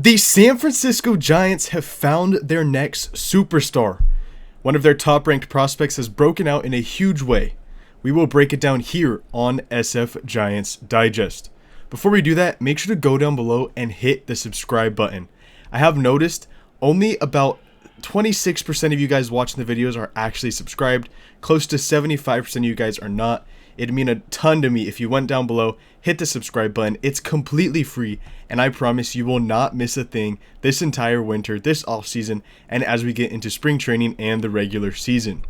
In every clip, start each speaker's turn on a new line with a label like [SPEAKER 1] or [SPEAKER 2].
[SPEAKER 1] The San Francisco Giants have found their next superstar. One of their top-ranked prospects has broken out in a huge way. We will break it down here on SF Giants Digest. Before we do that, make sure to go down below and hit the subscribe button. I have noticed only about 26% of you guys watching the videos are actually subscribed. Close to 75% of you guys are not. It'd mean a ton to me if you went down below, hit the subscribe button. It's completely free, and I promise you will not miss a thing this entire winter, this offseason, and as we get into spring training and the regular season.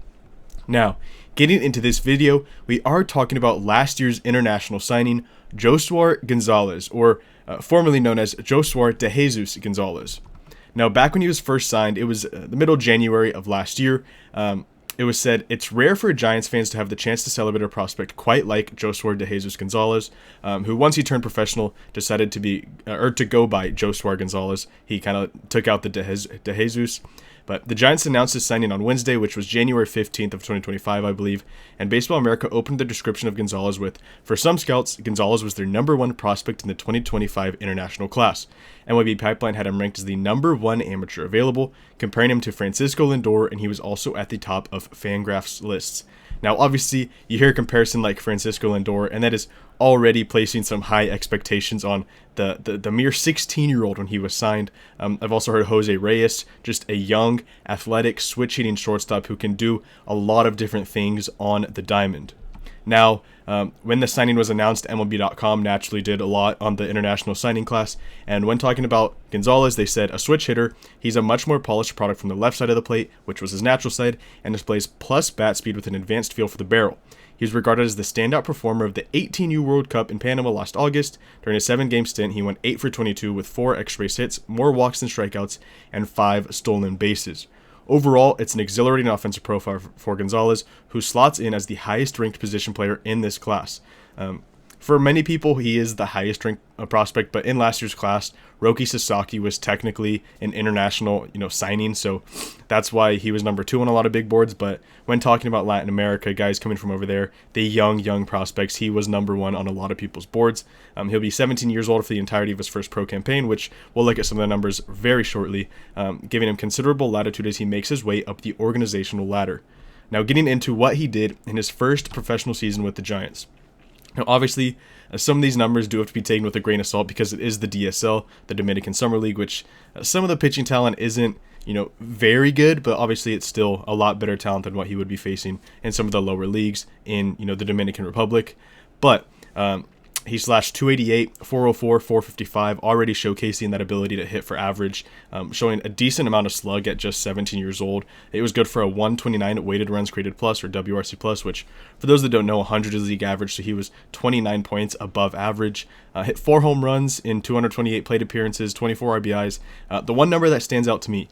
[SPEAKER 1] Now, getting into this video, we are talking about last year's international signing, Josuar Gonzalez, or formerly known as Josuar De Jesus Gonzalez. Now, back when he was first signed, it was the middle of January of last year. It was said it's rare for Giants fans to have the chance to celebrate a prospect quite like Josuar De Jesus Gonzalez, who once he turned professional decided to go by Josuar Gonzalez. He kind of took out the De Jesus. But the Giants announced his signing on Wednesday, which was January 15th of 2025, I believe, and Baseball America opened the description of Gonzalez with, for some scouts, Gonzalez was their number one prospect in the 2025 international class. MLB Pipeline had him ranked as the number one amateur available, comparing him to Francisco Lindor, and he was also at the top of Fangraphs lists. Now, obviously, you hear a comparison like Francisco Lindor, and that is already placing some high expectations on the mere 16-year-old when he was signed. I've also heard Jose Reyes, just a young, athletic, switch-hitting shortstop who can do a lot of different things on the diamond. Now, when the signing was announced, MLB.com naturally did a lot on the international signing class, and when talking about Gonzalez, they said a switch hitter, he's a much more polished product from the left side of the plate, which was his natural side, and displays plus bat speed with an advanced feel for the barrel. He was regarded as the standout performer of the 18U World Cup in Panama last August. During a 7-game stint, he went 8 for 22 with 4 extra base hits, more walks than strikeouts, and 5 stolen bases. Overall, it's an exhilarating offensive profile for Gonzalez, who slots in as the highest-ranked position player in this class. For many people, he is the highest-ranked prospect, but in last year's class, Roki Sasaki was technically an international, signing, so that's why he was number 2 on a lot of big boards. But when talking about Latin America, guys coming from over there, the young prospects, he was number 1 on a lot of people's boards. He'll be 17 years old for the entirety of his first pro campaign, which we'll look at some of the numbers very shortly, giving him considerable latitude as he makes his way up the organizational ladder. Now, getting into what he did in his first professional season with the Giants. Now, obviously, some of these numbers do have to be taken with a grain of salt because it is the DSL, the Dominican Summer League, which some of the pitching talent isn't, very good, but obviously it's still a lot better talent than what he would be facing in some of the lower leagues in, the Dominican Republic. But he slashed 288, 404, 455, already showcasing that ability to hit for average, showing a decent amount of slug at just 17 years old. It was good for a 129 weighted runs created plus, or WRC plus, which for those that don't know, 100 is league average, so he was 29 points above average. Hit 4 home runs in 228 plate appearances, 24 RBIs. The one number that stands out to me,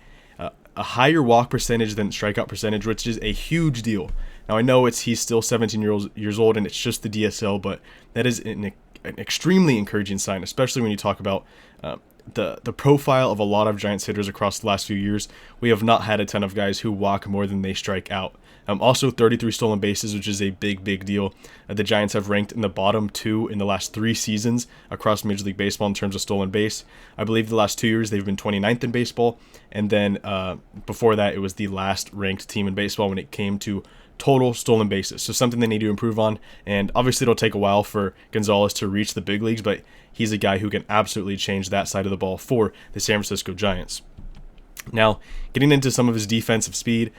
[SPEAKER 1] a higher walk percentage than strikeout percentage, which is a huge deal. Now, I know he's still 17 years old and it's just the DSL, but that is an extremely encouraging sign, especially when you talk about the profile of a lot of Giants hitters across the last few years. We have not had a ton of guys who walk more than they strike out. Also 33 stolen bases, which is a big deal. The Giants have ranked in the bottom 2 in the last 3 seasons across Major League Baseball in terms of stolen base. I believe the last 2 years they've been 29th in baseball, and then before that it was the last ranked team in baseball when it came to total stolen bases. So something they need to improve on, and obviously it'll take a while for Gonzalez to reach the big leagues, but he's a guy who can absolutely change that side of the ball for the San Francisco Giants. Now, getting into some of his defensive speed,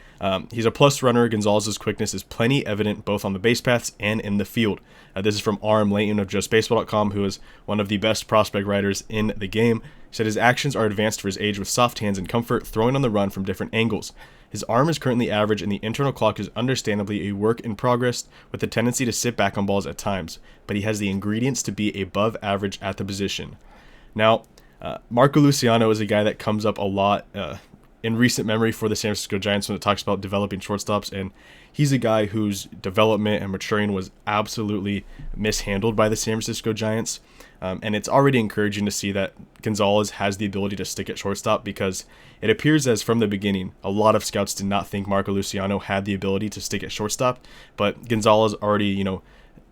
[SPEAKER 1] he's a plus runner. Gonzalez's quickness is plenty evident both on the base paths and in the field. This is from R.M. Layton of JustBaseball.com, who is one of the best prospect writers in the game. He said his actions are advanced for his age with soft hands and comfort, throwing on the run from different angles. His arm is currently average, and the internal clock is understandably a work in progress with a tendency to sit back on balls at times, but he has the ingredients to be above average at the position. Now, Marco Luciano is a guy that comes up a lot in recent memory for the San Francisco Giants when it talks about developing shortstops, and he's a guy whose development and maturing was absolutely mishandled by the San Francisco Giants. And it's already encouraging to see that Gonzalez has the ability to stick at shortstop, because it appears as from the beginning, a lot of scouts did not think Marco Luciano had the ability to stick at shortstop, but Gonzalez already,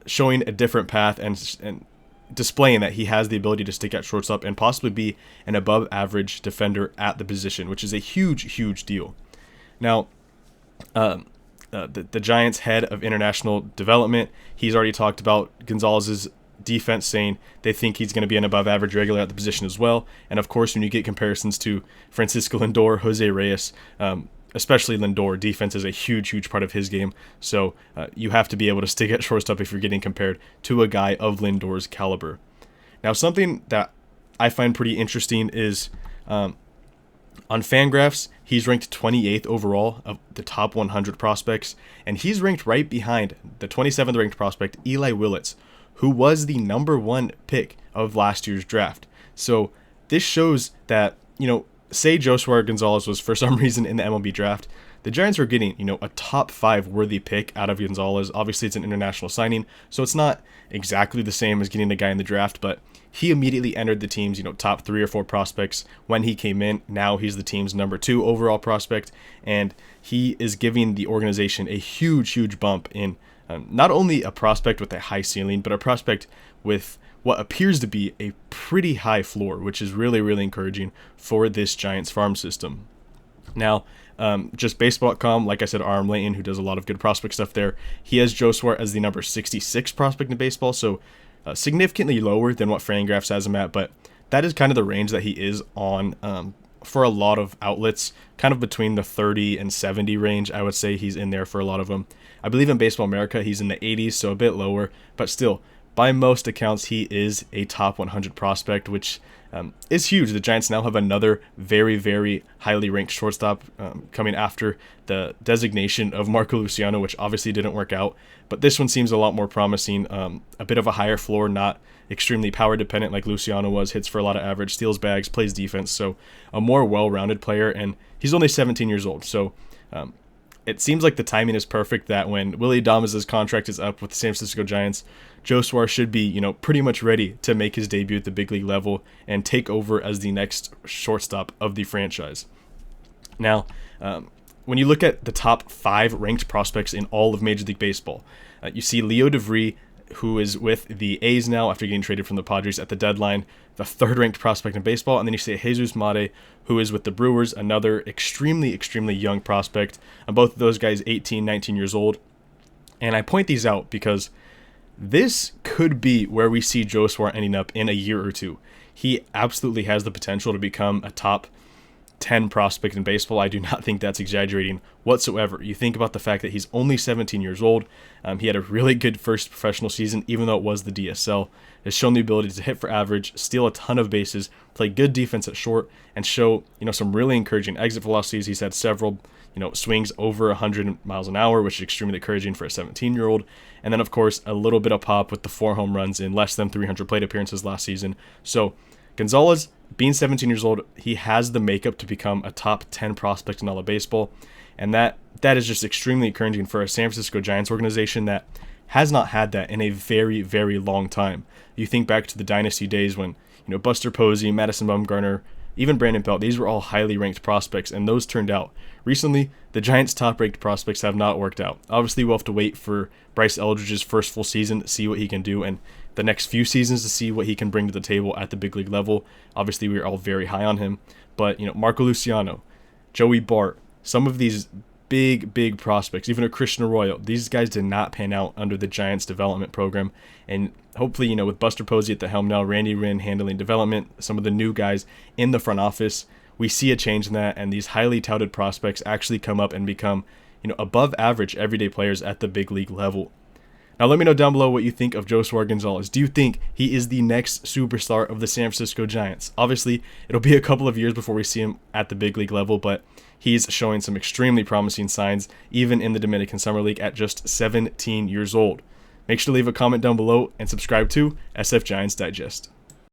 [SPEAKER 1] showing a different path and displaying that he has the ability to stick at shortstop and possibly be an above average defender at the position, which is a huge deal. Now, the Giants' head of international development, he's already talked about Gonzalez's defense, saying they think he's going to be an above average regular at the position as well. And of course, when you get comparisons to Francisco Lindor, Jose Reyes, especially Lindor, defense is a huge part of his game. So you have to be able to stick at shortstop if you're getting compared to a guy of Lindor's caliber. Now, something that I find pretty interesting is on Fangraphs, he's ranked 28th overall of the top 100 prospects, and he's ranked right behind the 27th ranked prospect, Eli Willits, who was the number 1 pick of last year's draft. So this shows that, say Josuar Gonzalez was for some reason in the MLB draft, the Giants are getting, a top 5 worthy pick out of Gonzalez. Obviously, it's an international signing, so it's not exactly the same as getting a guy in the draft, but he immediately entered the team's, top 3 or 4 prospects when he came in. Now he's the team's number 2 overall prospect, and he is giving the organization a huge bump in not only a prospect with a high ceiling, but a prospect with what appears to be a pretty high floor, which is really encouraging for this Giants farm system. Now, just baseball.com, like I said, Aram Layton, who does a lot of good prospect stuff there, he has Josuar as the number 66 prospect in baseball, so significantly lower than what Fangraphs has him at, but that is kind of the range that he is on for a lot of outlets, kind of between the 30 and 70 range. I would say he's in there for a lot of them. I believe in Baseball America, he's in the 80s, so a bit lower, but still, by most accounts, he is a top 100 prospect, which is huge. The Giants now have another very highly ranked shortstop coming after the designation of Marco Luciano, which obviously didn't work out, but this one seems a lot more promising. A bit of a higher floor, not extremely power dependent like Luciano was, hits for a lot of average, steals bags, plays defense, so a more well-rounded player, and he's only 17 years old, so it seems like the timing is perfect that when Willy Adames' contract is up with the San Francisco Giants, Josuar should be, pretty much ready to make his debut at the big league level and take over as the next shortstop of the franchise. Now, when you look at the top 5 ranked prospects in all of Major League Baseball, you see Leo DeVries, who is with the A's now after getting traded from the Padres at the deadline, the 3rd ranked prospect in baseball. And then you see Jesus Mate, who is with the Brewers, another extremely young prospect. And both of those guys 18, 19 years old. And I point these out because this could be where we see Josuar ending up in a year or two. He absolutely has the potential to become a top 10 prospect in baseball. I do not think that's exaggerating whatsoever. You think about the fact that he's only 17 years old. He had a really good first professional season, even though it was the DSL. Has shown the ability to hit for average, steal a ton of bases, play good defense at short, and show some really encouraging exit velocities. He's had several swings over 100 miles an hour, which is extremely encouraging for a 17-year-old. And then, of course, a little bit of pop with the 4 home runs in less than 300 plate appearances last season. So Gonzalez, being 17 years old, he has the makeup to become a top 10 prospect in all of baseball. And that is just extremely encouraging for a San Francisco Giants organization that has not had that in a very long time. You think back to the dynasty days when, Buster Posey, Madison Bumgarner, even Brandon Belt, these were all highly ranked prospects, and those turned out. Recently, the Giants' top-ranked prospects have not worked out. Obviously, we'll have to wait for Bryce Eldridge's first full season to see what he can do, and the next few seasons to see what he can bring to the table at the big league level. Obviously, we are all very high on him. But, Marco Luciano, Joey Bart, some of these big prospects, even a Christian Arroyo, these guys did not pan out under the Giants development program. And hopefully, with Buster Posey at the helm now, Randy Winn handling development, some of the new guys in the front office, we see a change in that, and these highly touted prospects actually come up and become, above average everyday players at the big league level. Now, let me know down below what you think of Josuar Gonzalez. Do you think he is the next superstar of the San Francisco Giants? Obviously, it'll be a couple of years before we see him at the big league level, but he's showing some extremely promising signs, even in the Dominican Summer League at just 17 years old. Make sure to leave a comment down below and subscribe to SF Giants Digest.